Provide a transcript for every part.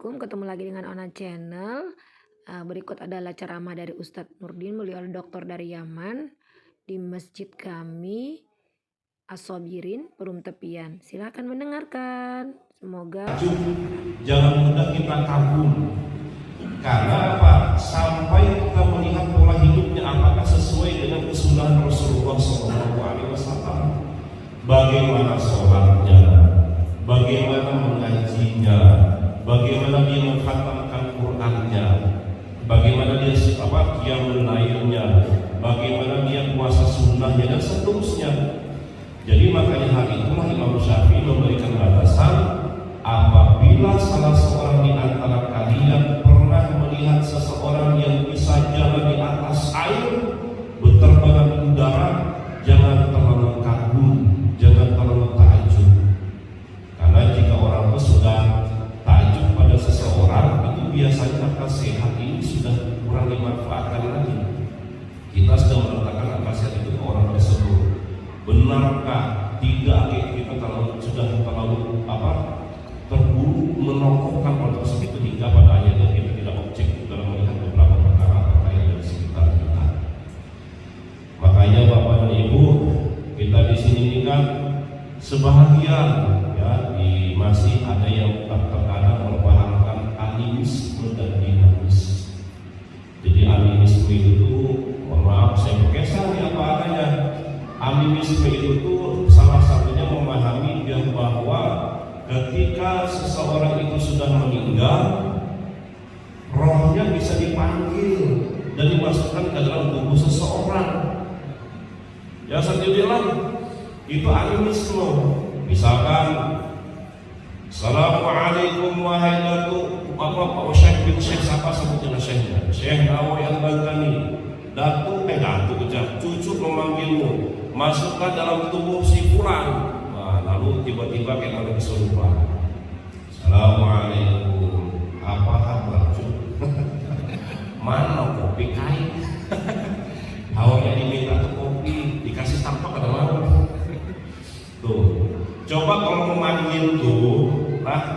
Assalamualaikum, ketemu lagi dengan Ona Channel. Berikut adalah ceramah dari Ustadz Nurdin, beliau dokter dari Yaman, di masjid kami As-Sobirin, Perum Tepian. Silakan mendengarkan. Semoga jangan mudah kita kagum. Karena apa? Sampai kita melihat pola hidupnya apakah sesuai dengan kesunahan Rasulullah SAW. Bagaimana sholatnya, bagaimana mengajinya, bagaimana dia menghatamkan Qur'annya, bagaimana dia qiyamul lailnya, bagaimana dia puasa sunnahnya dan seterusnya. Jadi makanya hal itulah Imam Syafi'i memberikan batasan, apabila salah seorang di antara kalian pernah melihat seseorang yang bisa jalan di atas air, berterbangan di udara, jangan terlalu kagum, jangan terlalu takjub. Karena jika orang itu sudah takjub pada seseorang, itu biasanya akal sehat ini sudah kurang dimanfaatkan lagi. Kita sudah meletakkan akal sehat itu ke orang tersebut. Benarkah? Tidak, kita sudah terlalu terburu menokohkan orang tersebut hingga pada akhirnya kita tidak objektif dalam melihat beberapa perkara yang di sekitar kita. Makanya Bapak dan Ibu, kita di sini ini kan sebahagian ya masih ada yang terkadang mempertahankan animisme dan dinamis. Jadi animisme itu, mohon maaf saya bergeser apa adanya. Animisme itu tuh salah satunya memahami bahwa ketika seseorang itu sudah meninggal, rohnya bisa dipanggil dan dimasukkan ke dalam tubuh seseorang. Ya saya bilang itu animisme. Misalkan, Assalamualaikum wahai Datu Syekh bin Syekh, siapa sebutnya Syekhnya? Syekh Nawawi Al-Bantani. Datu cucu memanggilmu, masukkan dalam tubuh si fulan. Nah, lalu tiba-tiba kita ada kesurupan. Assalamualaikum, apa kabar? Mana kopi kain? Awalnya diminta tuh kopi, dikasih sampah ke dalam. Tuh, coba kalau memanggil tuh,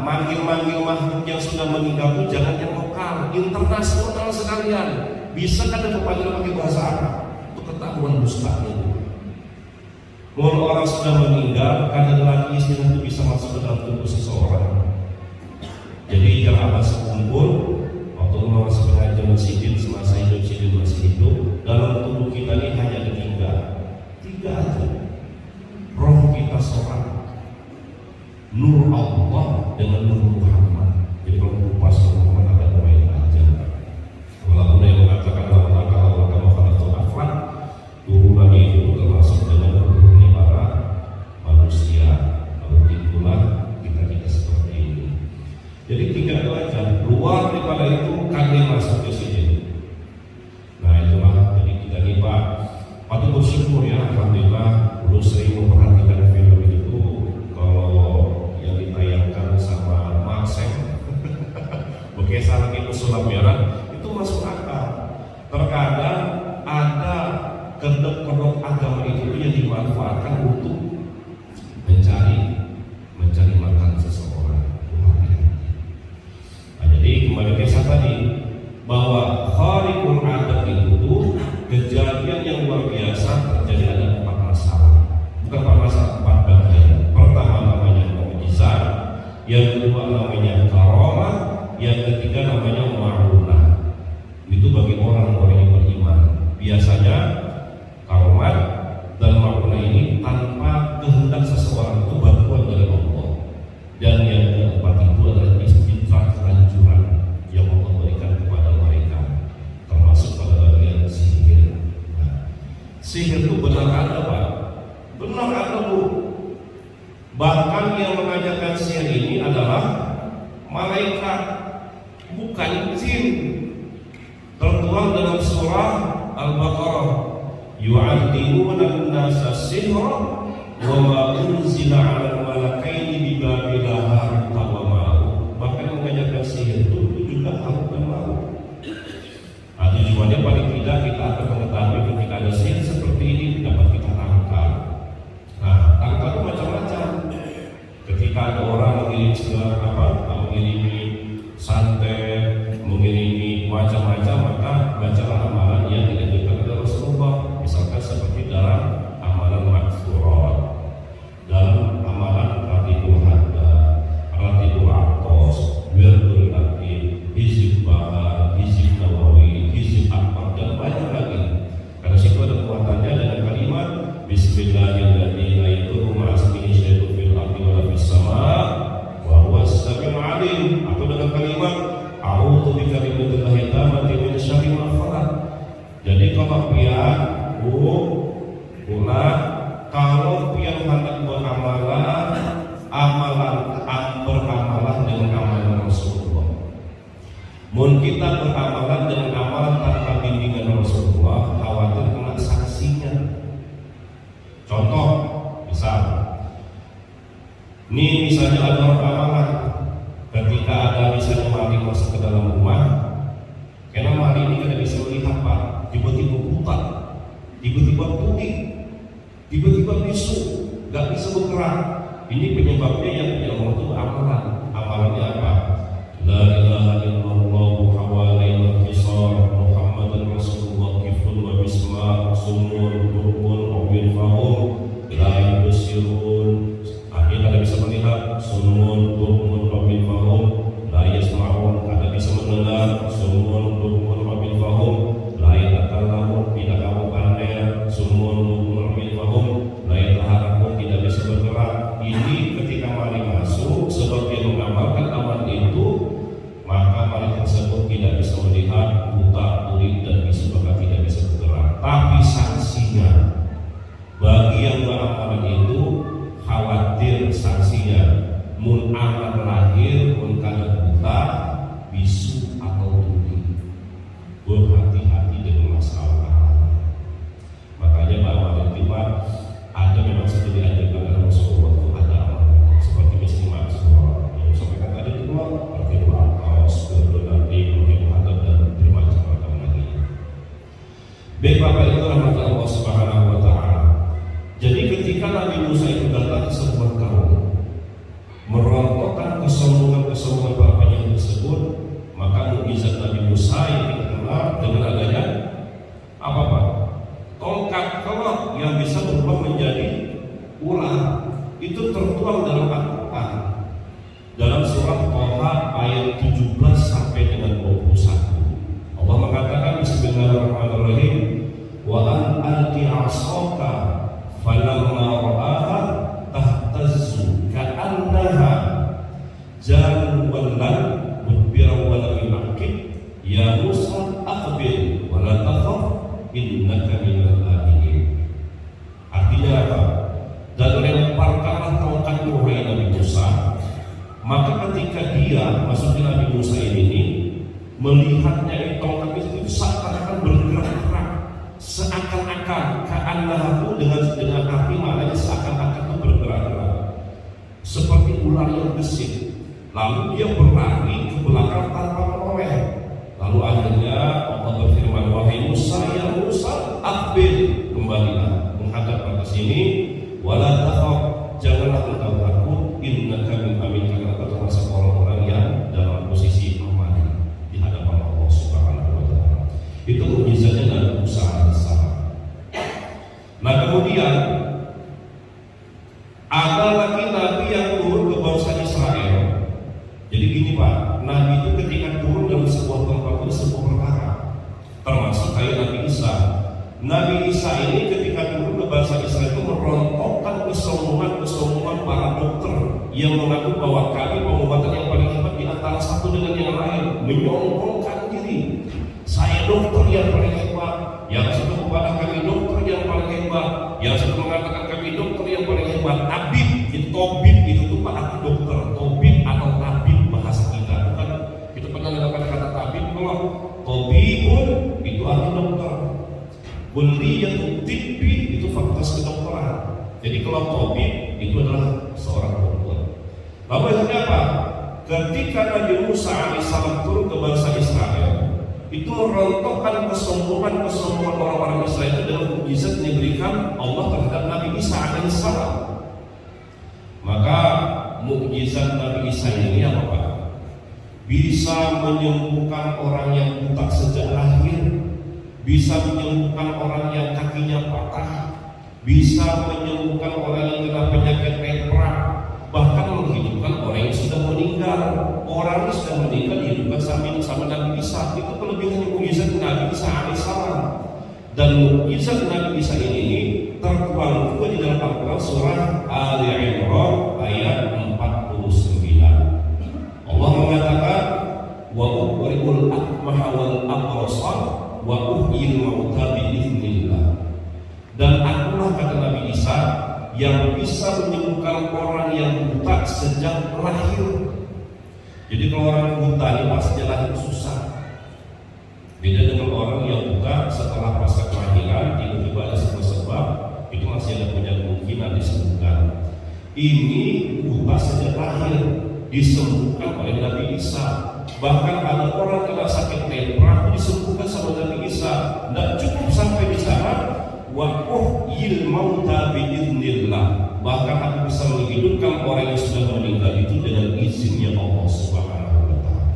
manggil makhluk yang sudah meninggal tuh jangan yang lokal, internasional sekalian. Bisa kan ada panggilan pakai bahasa Arab, itu ketahuan dustanya. Kalau orang sudah meninggal, kadang lagi istilah itu bisa masuk ke dalam tubuh seseorang. Jadi jangan abad sekumpul waktu masa pengajian masjid semasa hidup masih hidup, dalam tubuh kita ini hanya ada tiga aja. Roh kita seorang, nur Allah dengan nur Muhammad. Jadi kalau lupa sama Muhammad ada pemain aja. Walaupun yang mengatakan Allah khalaqal afwan, turunan itu termasuk dengan para manusia. Lalu itulah kita seperti ini. Jadi tiga itu aja. Luar daripada itu kami masuk ke sini. Nah itulah. Jadi kita nih Pak, patut bersyukur ya, alhamdulillah. Dulu sering memperhatikan film itu kalau yang ditayangkan sama Maxem berkisar lagi pesulap merah itu masuk akal. Terkadang ada kedok-kedok agama itu yang dimanfaatkan untuk mencari makan seseorang. Nah, jadi kembali ke tadi bahwa khariqul adat itu kejadian yang luar biasa terjadi ada 4 masalah. Bukan 4 masalah, 4 bagian. Pertama namanya mukjizat, yang kedua namanya karamah, yang ketiga namanya ma'unah. Itu bagi orang-orang yang beriman. Biasanya karamah dan ma'unah ini tanpa kehendak seseorang, itu bantuan dari Allah. Dan yang keempat itu adalah istidraj, anjuran yang Allah berikan kepada mereka, termasuk pada bagian sihir. Sihir itu benar ada Pak, benar ada Bu. Bahkan yang mengajarkan sihir ini adalah malaikat, bukan jin. Tertuang dalam surah Al-Baqarah, yu'allimuna an-nasa sihra wa ma unzila 'alal malakaini bi Babila Harut wa Marut. Bahkan mengajarkan sihir itu juga Harut dan Marut. Tujuannya paling tidak kita akan mengetahui ketika ada sihir seperti ini dapat kita tangkap. Nah, tangkap itu macam-macam. Ketika ada orang mengirim mengirimi santet, mengiringi macam-macam, maka bacalah amalan yang dianjurkan oleh Rasulullah. Misalkan seperti dalam amalan maksurat, dalam amalan ratibul hadda, ratibul atos, wirdul latif, hizib bahar, hizib nawawi, hizib akbar, dan banyak lagi. Karena situ ada kuatannya dengan kalimat Bismillahirrahmanirrahim, yaitu ma'asmihi syaitu fil ardi wa fis sama wa huwa as-sami'ul 'alim, atau dengan kalimat a'udzu bikalimatillahi tammati min syarri ma khalaq. Jadi kalau pian kalau pian hendak beramalan, beramalan dengan amalan Rasulullah. Mun kita beramalan dengan amalan tanpa bimbingan Rasulullah, khawatir kena sanksinya. Contoh, misalnya ada orang amalan, ketika ada misalnya maling masuk ke dalam rumah, karena maling ini tidak bisa melihat Pak, tiba-tiba buta, tiba-tiba putih, tiba-tiba bisu, nggak bisa bergerak. Ini penyebabnya yang Allah itu amalan. Amalannya apa? La ilaha illallah hawalaina hisar Muhammadan Rasulullah kifun wa bisma sumun rukun obil fahum la yusirun. Akhirnya ada bisa melihat sumun rukun obil fahum la yasma'un, ada bisa mendengar sumun rukun obil fahum la yatakallamun, tidak kamu pandai sumun rukun obil fahum la yataharrakun, tidak bisa bergerak. Ini ketika maling masuk, sebab dia mengamalkan amal itu, maka maling tersebut tidak bisa melihat, buta, tuli, dan bisa bahkan tidak bisa bergerak. Tapi sanksinya bagi yang beramalan itu, khawatir sanksinya mun anak lahir mun kada buta, bisu atau tuli. Berhati-hati dengan masalah amalan. Makanya bahwa ada memang sudah diajarkan oleh Rasulullah itu ada amalan seperti misalnya maksurat yang sampaikan tadi itu ratibul atos, wirdul latif, ratibul hadda, dan bermacam-macam lagi. Baik Bapak Ibu rahmati Allah Subhanahu wa taala. Jadi ketika Nabi Musa itu datang ke sebuah kaum merontokkan kesombongan para penyembah tersebut, maka mukjizat Nabi Musa yang dikenal dengan adanya apa Pak? Tongkat kelok yang bisa berubah menjadi ular. Itu tertuang dalam Al-Quran dalam surat Thaha ayat 17 sampai dengan 21. Allah mengatakan Bismillahirrahmanirrahim, wa an alqi 'asaka falamma ra'aha tahtazzu ka'annaha janwallan mudbira wa lam yaqib ya Musa aqbil wa la takhaf innaka minal aminin. Artinya apa? Dan lemparkanlah tongkatmu wahai Nabi Musa. Maka ketika dia maksudnya Nabi Musa ini melihatnya tongkat itu seakan-akan bergerak-gerak, seakan-akan ka'annahu dengan arti maknanya seakan-akan itu bergerak-gerak seperti ular yang gesit. Lalu dia berlari ke belakang tanpa menoleh. Lalu akhirnya Allah berfirman, wahai Musa, ya Musa, aqbil, kembalilah menghadap ke sini, wala takhaf, janganlah engkau takut, innaka min amin, karena engkau termasuk orang-orang yang dalam posisi aman di hadapan Allah Subhanahu wa taala. Itu mukjizatnya Nabi Musa alaihissalam. Nah kemudian ada lagi nabi yang turun ke bangsa Israel. Jadi gini Pak, Nabi itu ketika turun dalam sebuah tempat itu sebuah perkara, termasuk kayak Nabi Isa. Nabi Isa ini ketika turun ke bangsa Israel itu merontokkan kesombongan para dokter yang mengaku bahwa kami pengobatan yang paling hebat di antara satu dengan yang lain, menyombongkan diri. Saya dokter yang paling hebat, yang satu kepada kami dokter yang paling hebat, yang satu mengatakan kami dokter yang paling hebat. Tabib, itu tobib itu tuh Pak arti dokter, tobib atau tabib bahasa kita. Bukan kita pernah dengar kata tabib, kalau tobibun itu arti dokter. Kulliyatu tibbi itu fakultas kedokteran. Jadi kalau tobib itu adalah seorang dokter. Lalu akhirnya apa? Ketika Nabi Musa alaihissalam turun ke bangsa Israel, itu merontokkan kesombongan orang-orang Israel itu dalam mukjizat yang diberikan Allah terhadap Nabi Isa alaihissalam. Maka mukjizat Nabi Isa ini apa Pak? bisa menyembuhkan orang yang buta sejak lahir, bisa menyembuhkan orang yang kakinya patah, bisa menyembuhkan orang yang kena penyakit lepra, bahkan menghidupkan orang yang sudah meninggal. Orang yang sudah meninggal dihidupkan sama Nabi Isa. Itu kelebihan mukjizat Nabi Isa alaihissalam. Dan mukjizat Nabi Isa ini tertuang juga di dalam Al-Quran surah Ali Imran ayat 49. Allah mengatakan, wa ubri'ul akmaha wal abrasa wa uhyil mauta bi'iznillah. Dan akulah, kata Nabi Isa, yang bisa menyembuhkan orang yang buta sejak lahir. Jadi kalau orang buta ini pasti lahir susah. Beda dengan orang yang buta setelah pasca kelahiran tiba-tiba ada sebab itu masih ada punya kemungkinan disembuhkan. Ini buta sejak lahir disembuhkan oleh Nabi Isa. Bahkan ada orang kena sakit lepra disembuhkan sama Nabi Isa. Tidak cukup sampai di sana, wa uhyil mauta bi'iznillah. Bahkan aku bisa menghidupkan orang yang sudah meninggal itu dengan izinnya Allah Subhanahu wa Ta'ala.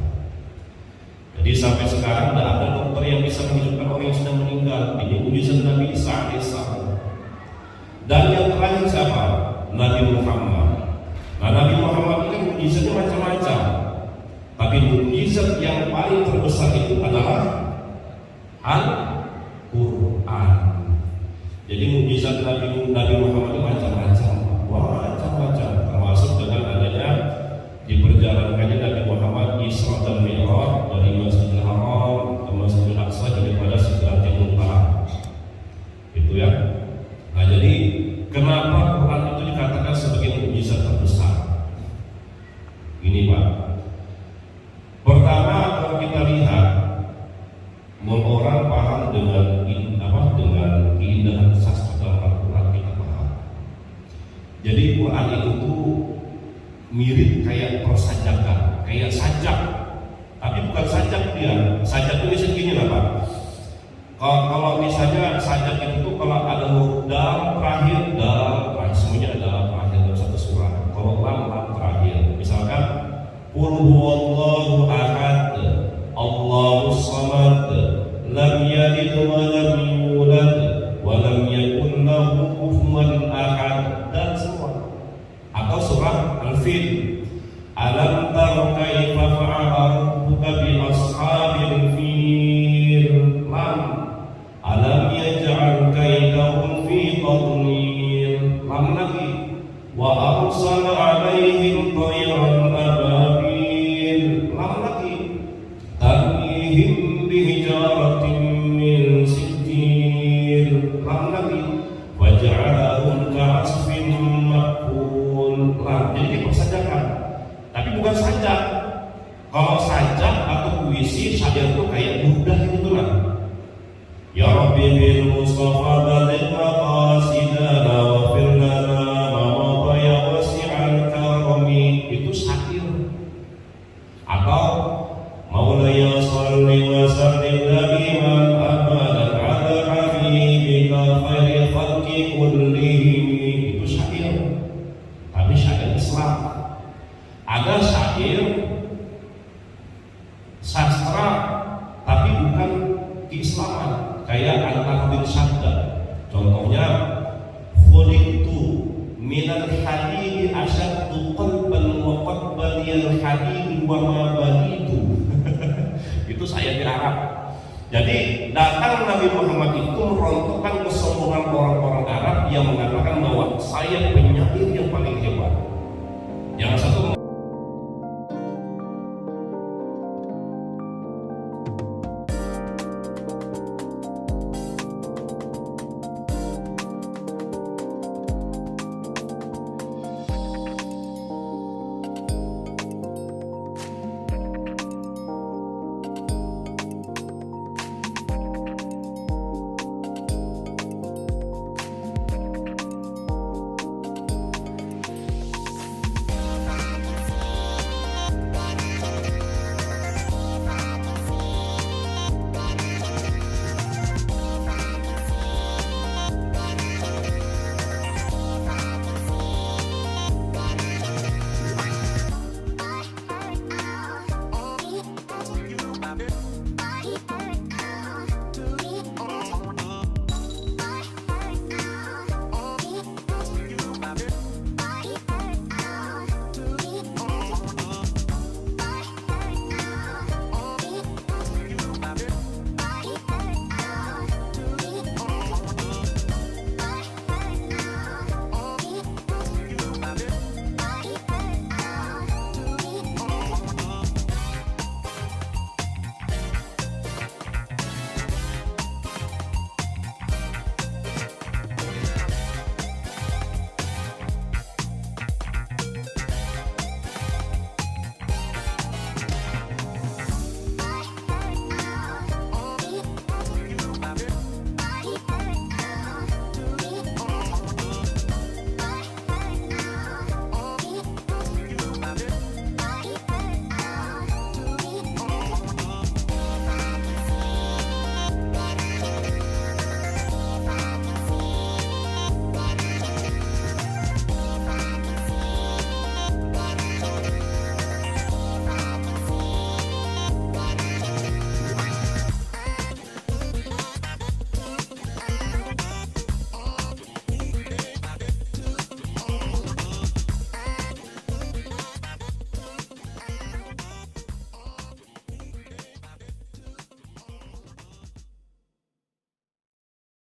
Jadi sampai sekarang tidak ada dokter yang bisa menghidupkan orang yang sudah meninggal. Ini mukjizat Nabi Isa alaihissalam. Dan yang terakhir siapa? Nabi Muhammad. Nah, Nabi Muhammad ini mukjizatnya macam-macam. Tapi mukjizat yang paling terbesar itu adalah Al-Quran. Jadi mukjizat Nabi Muhammad itu macam-macam, termasuk dengan adanya diperjalankannya Nabi Muhammad Isra dan Mi'raj dari Masjidil Haram ke Masjidil Aqsa daripada Sidratil Muntaha. Itu ya. Nah, jadi kenapa Quran itu dikatakan sebagai mukjizat terbesar? Ini Pak. Pertama, kalau kita lihat, orang paham dengan keindahan sastra dalam Al-Quran, kita paham. Jadi Quran itu tuh mirip kayak persajakan, kayak sajak, tapi bukan sajak dia. Sajak itu segini lah Pak. Kalau misalnya sajak itu tuh kalau ada huruf dal terakhir, semuanya ada terakhir dalam satu surah. Kalau lam terakhir, misalkan qul huwallahu ahad, Allahus samad, lam yalid wa lam yulad wa lam yakul lahu kufuwan ahad, dan semua. Atau surah Al-Fil, alam tara kaifa fa'ala rabbuka bi ashabil fil, lam alam yaj'al kaidahum fi tadlil, lam lagi, wa arsala alaihim tayran ababil, lam lagi, tarmihim bihijaratin min sijil, lam lagi, waja'alahum ka'asfin ma'kul, lam. Jadi dipersajakan, tapi bukan sajak. Kalau sajak atau puisi, syair itu kayak mudah gitu lah. Ya Rabbi bil Mustafa baligh maqasidana wa fir lana ma ya wasi'al karami, itu syair. Atau Maulaya shalli wa sallim da'iman abadan ala habibika khairi khalqi kullihim, itu syair. Tapi syair Islam. Ada syair sastra tapi bukan keislaman, kayak Al-Tahdir Syadda. Contohnya, khuliqtu minal hadidi asyaddu qalban wa qad baliyal hadid wa ma balitu. Itu saya di Arab. Jadi datang Nabi Muhammad itu merontokkan kesombongan orang-orang Arab yang mengatakan bahwa saya penyair yang